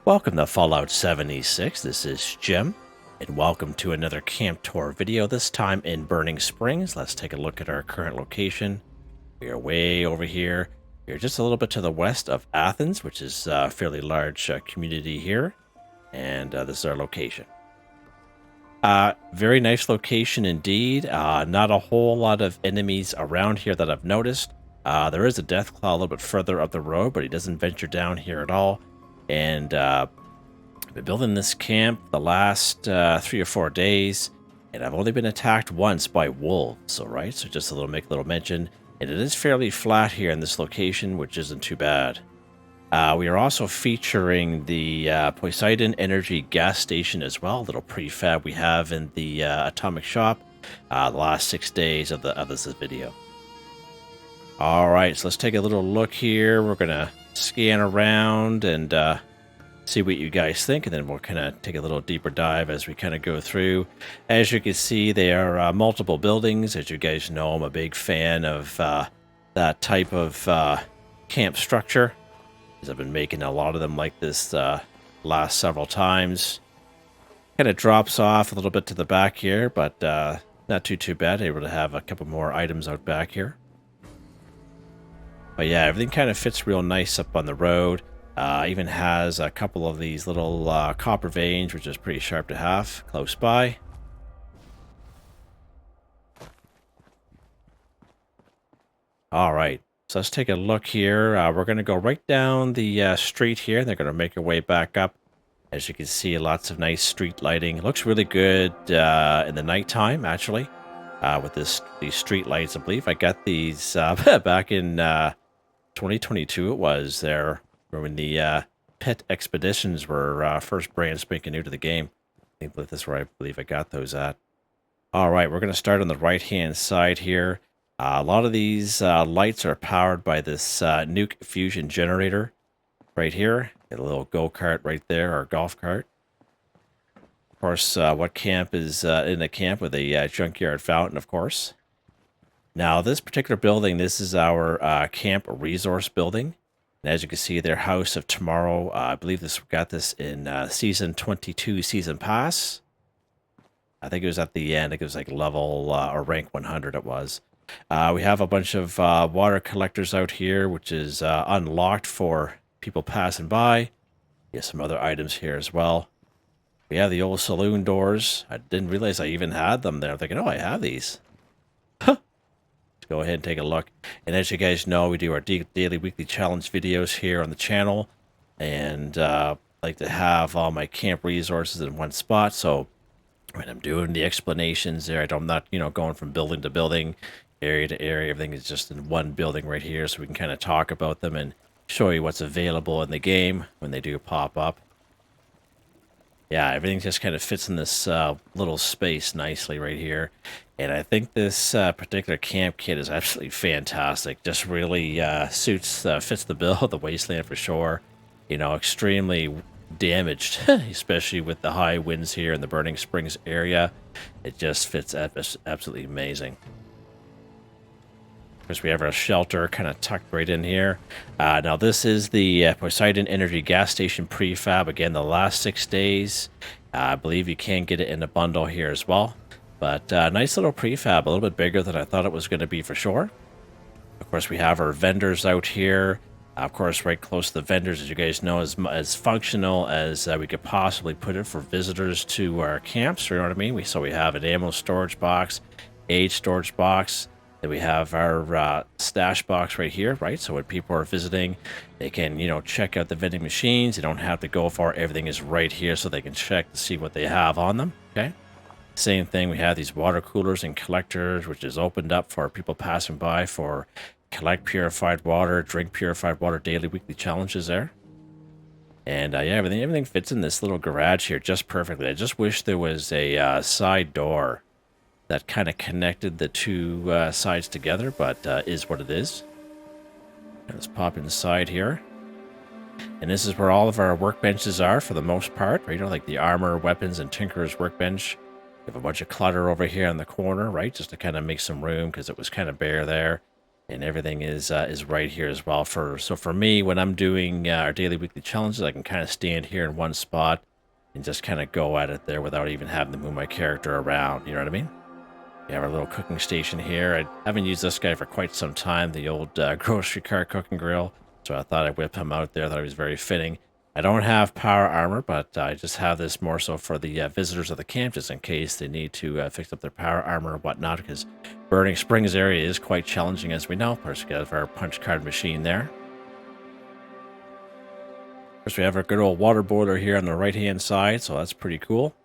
Welcome to Fallout 76, this is Jim, and welcome to another camp tour video, this time in Burning Springs. Let's take a look at our current location. We are way over here. We're just a little bit to the west of Athens, which is a fairly large community here, and this is our location. Very nice location indeed. Not a whole lot of enemies around here that I've noticed. There is a Deathclaw a little bit further up the road, but he doesn't venture down here at all. And I've been building this camp the last 3 or 4 days, and I've only been attacked once by wolves. Alright, so just a make a little mention. And it is fairly flat here in this location, which isn't too bad. We are also featuring the Poseidon energy gas station as well, a little prefab we have in the atomic shop the last 6 days of this video. Alright, so let's take a little look here. We're going to scan around and see what you guys think, and then we'll kind of take a little deeper dive as we kind of go through. As you can see, there are multiple buildings. As you guys know, I'm a big fan of that type of camp structure, because I've been making a lot of them like this last several times. Kind of drops off a little bit to the back here, but not too bad. Able to have a couple more items out back here. But yeah, everything kind of fits real nice up on the road. Even has a couple of these little copper veins, which is pretty sharp to have, close by. Alright, so let's take a look here. We're going to go right down the street here. They're going to make our way back up. As you can see, lots of nice street lighting. It looks really good in the nighttime, actually, with these street lights. I believe I got these back in 2022 it was, there when the pet expeditions were first brand spanking new to the game. I think that's where I believe I got those at. Alright, we're going to start on the right hand side here. A lot of these lights are powered by this nuke fusion generator right here. Got a little go-kart right there, or golf cart. Of course, what camp is in a camp with a junkyard fountain, of course. Now, this particular building, this is our camp resource building. And as you can see, their House of Tomorrow, I believe we got this in Season 22 Season Pass. I think it was at the end. I think it was like level or rank 100 it was. We have a bunch of water collectors out here, which is unlocked for people passing by. We have some other items here as well. We have the old saloon doors. I didn't realize I even had them there. I'm thinking, oh, I have these. Go ahead and take a look. And as you guys know, we do our daily, weekly challenge videos here on the channel, and like to have all my camp resources in one spot. So when I'm doing the explanations there, I'm not, going from building to building, area to area. Everything is just in one building right here, so we can kind of talk about them and show you what's available in the game when they do pop up. Yeah, everything just kind of fits in this little space nicely right here. And I think this particular camp kit is absolutely fantastic. Just really fits the bill of the Wasteland for sure. Extremely damaged, especially with the high winds here in the Burning Springs area. It just fits absolutely amazing. Of course, we have our shelter kind of tucked right in here. Now, this is the Poseidon Energy Gas Station prefab. Again, the last 6 days. I believe you can get it in a bundle here as well. But nice little prefab, a little bit bigger than I thought it was going to be for sure. Of course, we have our vendors out here. Of course, right close to the vendors, as you guys know, as functional as we could possibly put it for visitors to our camps. You know what I mean? So we have an ammo storage box, aid storage box. Then we have our stash box right here, right? So when people are visiting, they can, check out the vending machines. They don't have to go far. Everything is right here, so they can check to see what they have on them, okay? Same thing, we have these water coolers and collectors, which is opened up for people passing by for collect purified water, drink purified water, daily, weekly challenges there. And yeah, everything fits in this little garage here just perfectly. I just wish there was a side door that kind of connected the two sides together, but is what it is. Let's pop inside here. And this is where all of our workbenches are for the most part, right? Like the armor, weapons, and tinkerer's workbench. We have a bunch of clutter over here in the corner, right? Just to kind of make some room because it was kind of bare there. And everything is right here as well. So for me, when I'm doing our daily, weekly challenges, I can kind of stand here in one spot and just kind of go at it there without even having to move my character around. You know what I mean? We have our little cooking station here. I haven't used this guy for quite some time, the old grocery cart cooking grill. So I thought I'd whip him out there. I thought he was very fitting. I don't have power armor, but I just have this more so for the visitors of the camp, just in case they need to fix up their power armor or whatnot, because Burning Springs area is quite challenging, as we know. Of course, we have our punch card machine there. Of course, we have our good old water boiler here on the right-hand side, so that's pretty cool.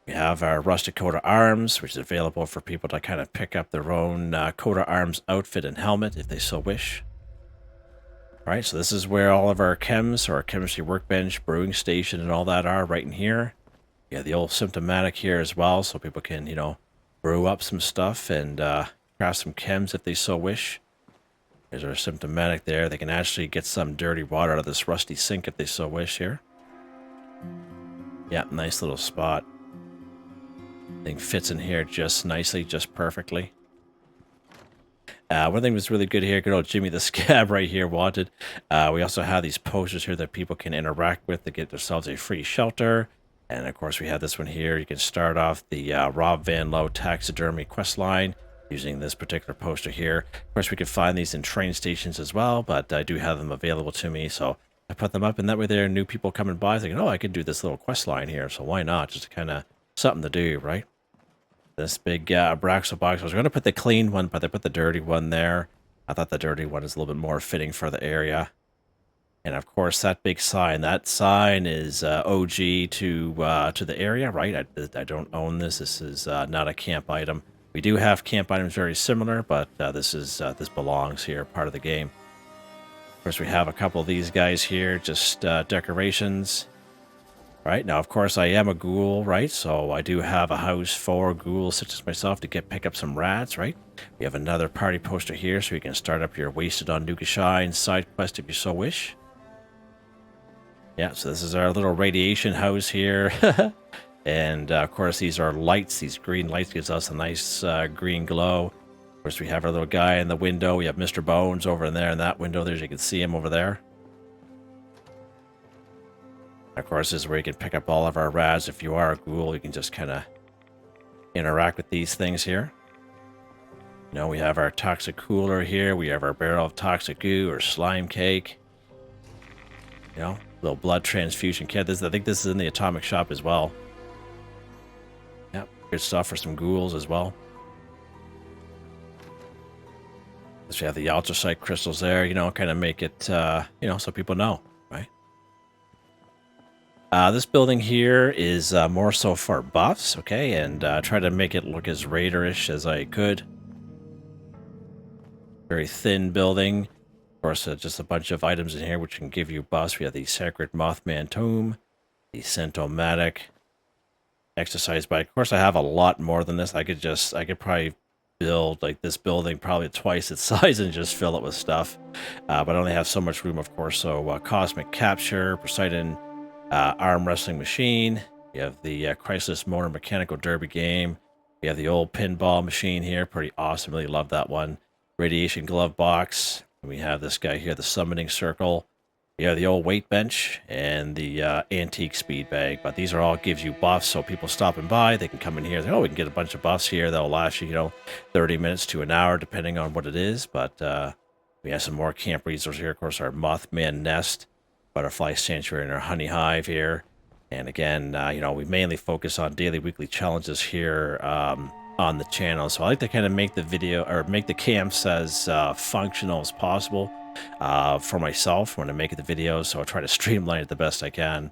We have our rustic coat of arms, which is available for people to kind of pick up their own coat of arms outfit and helmet if they so wish. All right, so this is where all of our chems, or our chemistry workbench, brewing station, and all that are right in here. We have the old symptomatic here as well, so people can, you know, brew up some stuff and craft some chems if they so wish. There's our symptomatic there. They can actually get some dirty water out of this rusty sink if they so wish here. Yeah, nice little spot. Thing fits in here just nicely, just perfectly. One thing that's really good here, good old Jimmy the Scab right here wanted. We also have these posters here that people can interact with to get themselves a free shelter. And of course we have this one here. You can start off the Rob Van Lowe taxidermy quest line using this particular poster here. Of course we can find these in train stations as well, but I do have them available to me. So I put them up, and that way there are new people coming by thinking, oh, I could do this little quest line here. So why not? Just kind of something to do, right? This big Abraxo box. I was going to put the clean one, but I put the dirty one there. I thought the dirty one is a little bit more fitting for the area. And of course, that big sign. That sign is OG to the area, right? I don't own this. This is not a camp item. We do have camp items very similar, but this belongs here, part of the game. Of course, we have a couple of these guys here, just decorations. Right, now, of course, I am a ghoul, right? So I do have a house for ghouls such as myself to pick up some rats, right? We have another party poster here, so you can start up your Wasted on Nugashine side quest if you so wish. Yeah, so this is our little radiation house here. And, of course, these are lights. These green lights gives us a nice green glow. Of course, we have our little guy in the window. We have Mr. Bones over in there in that window. There, you can see him over there. Of course, this is where you can pick up all of our rads. If you are a ghoul, you can just kind of interact with these things here. You know, we have our toxic cooler here. We have our barrel of toxic goo or slime cake. You know, little blood transfusion kit. I think this is in the atomic shop as well. Yep, good stuff for some ghouls as well. So we have the ultrasite crystals there, you know, kind of make it, you know, so people know. This building here is more so for buffs, okay, and try to make it look as raiderish as I could. Very thin building. Of course, just a bunch of items in here which can give you buffs. We have the Sacred Mothman Tomb, the Centomatic, Exercise Bike. Of course, I have a lot more than this. I could probably build like this building probably twice its size and just fill it with stuff. But I only have so much room, of course. So Cosmic Capture, Poseidon, arm wrestling machine. We have the Chrysler Motor Mechanical Derby game. We have the old pinball machine here. Pretty awesome. Really love that one. Radiation glove box. And we have this guy here, the summoning circle. We have the old weight bench and the antique speed bag. But these are all gives you buffs. So people stopping by, they can come in here. Oh, we can get a bunch of buffs here. That'll last you, you know, 30 minutes to an hour, depending on what it is. But we have some more camp resources here. Of course, our Mothman Nest, Butterfly Sanctuary, and our Honey Hive here. And again, you know, we mainly focus on daily, weekly challenges here on the channel. So I like to kind of make the video, or make the camps as functional as possible for myself when I make the videos. So I try to streamline it the best I can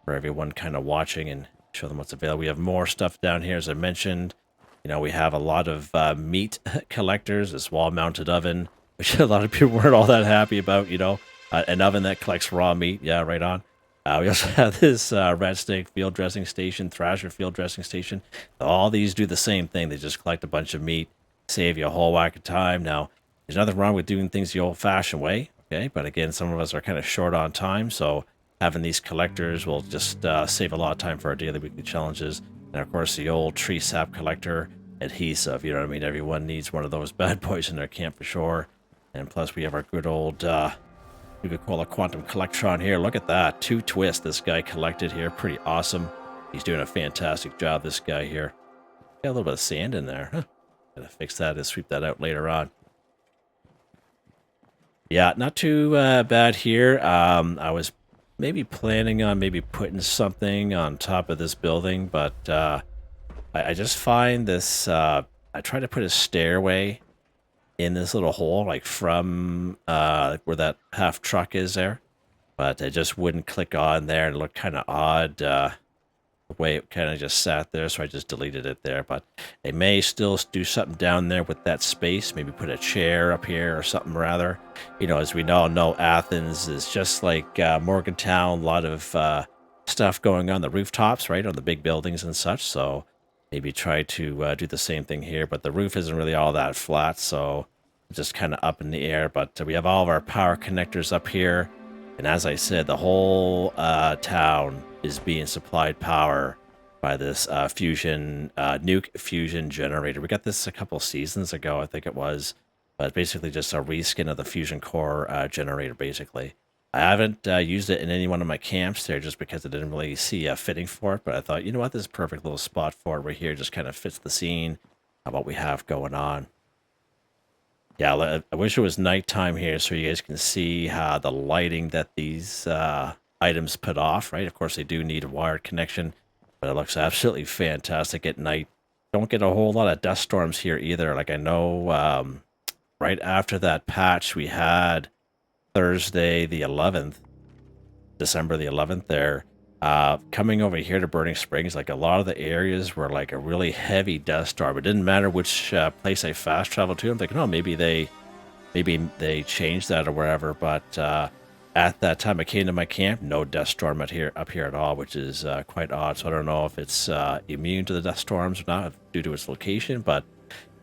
for everyone kind of watching and show them what's available. We have more stuff down here, as I mentioned. You know, we have a lot of meat collectors, this wall-mounted oven, which a lot of people weren't all that happy about, you know. An oven that collects raw meat. Yeah, right on. We also have this red snake field dressing station, thrasher field dressing station. All these do the same thing. They just collect a bunch of meat, save you a whole whack of time. Now, there's nothing wrong with doing things the old-fashioned way, okay? But again, some of us are kind of short on time, so having these collectors will just save a lot of time for our daily, weekly challenges. And of course, the old tree sap collector. adhesive. You know what I mean? Everyone needs one of those bad boys in their camp for sure. And plus, we have our good old, we could call a quantum collectron here. Look at that. 2 twists this guy collected here. Pretty awesome. He's doing a fantastic job, this guy here. Got a little bit of sand in there. Huh. Gotta fix that and sweep that out later on. Yeah, not too bad here. I was maybe planning on maybe putting something on top of this building, but I just find this, I try to put a stairway in this little hole, like from where that half truck is there, but it just wouldn't click on there, and it looked kind of odd the way it kind of just sat there, so I just deleted it there. But they may still do something down there with that space, maybe put a chair up here or something rather. You know, as we all know, Athens is just like Morgantown, a lot of stuff going on the rooftops, right, on the big buildings and such, so maybe try to do the same thing here, but the roof isn't really all that flat, so just kind of up in the air. But we have all of our power connectors up here, and as I said, the whole town is being supplied power by this nuke fusion generator. We got this a couple seasons ago, I think it was, but basically just a reskin of the fusion core generator, basically. I haven't used it in any one of my camps there just because I didn't really see a fitting for it, but I thought, you know what, this is a perfect little spot for it right here. Just kind of fits the scene of what we have going on. Yeah, I wish it was nighttime here so you guys can see how the lighting that these items put off, right? Of course, they do need a wired connection, but it looks absolutely fantastic at night. Don't get a whole lot of dust storms here either. Like I know right after that patch we had Thursday the 11th, December the 11th there, coming over here to Burning Springs, like a lot of the areas were like a really heavy dust storm. It didn't matter which place I fast traveled to. I'm thinking, oh, maybe they changed that or whatever, but at that time I came to my camp, no dust storm up here at all, which is quite odd. So I don't know if it's immune to the dust storms or not due to its location, but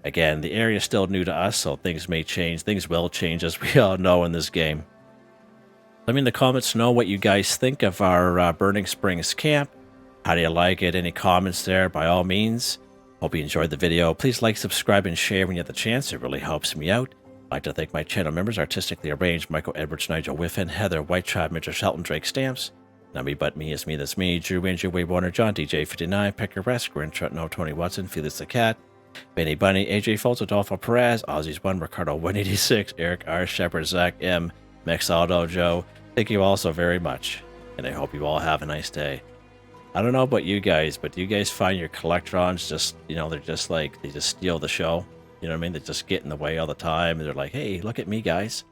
again, the area is still new to us, so things may change. Things will change, as we all know in this game. Let me in the comments know what you guys think of our Burning Springs camp. How do you like it? Any comments there, by all means. Hope you enjoyed the video. Please like, subscribe, and share when you have the chance. It really helps me out. I'd like to thank my channel members, Artistically Arranged, Michael Edwards, Nigel Wiffen, Heather, Whitetribe, Mr. Shelton, Drake Stamps, NotMeButMeYesMeThatsMe, Drew Ranger, Waywarner, John, DJ59, Picquerist, Gwen Trutnau, Tony Watson, FelixTheKat, Benny Bunny, AJ Folz, Adolfo, Perez, Aussies 1, Ricardo 186, Eric R. Shepard, Zack M, Mexaldo, Joe. Thank you all so very much, and I hope you all have a nice day. I don't know about you guys, but do you guys find your collectrons just, you know, they're just like, they just steal the show? You know what I mean? They just get in the way all the time, and they're like, hey, look at me, guys.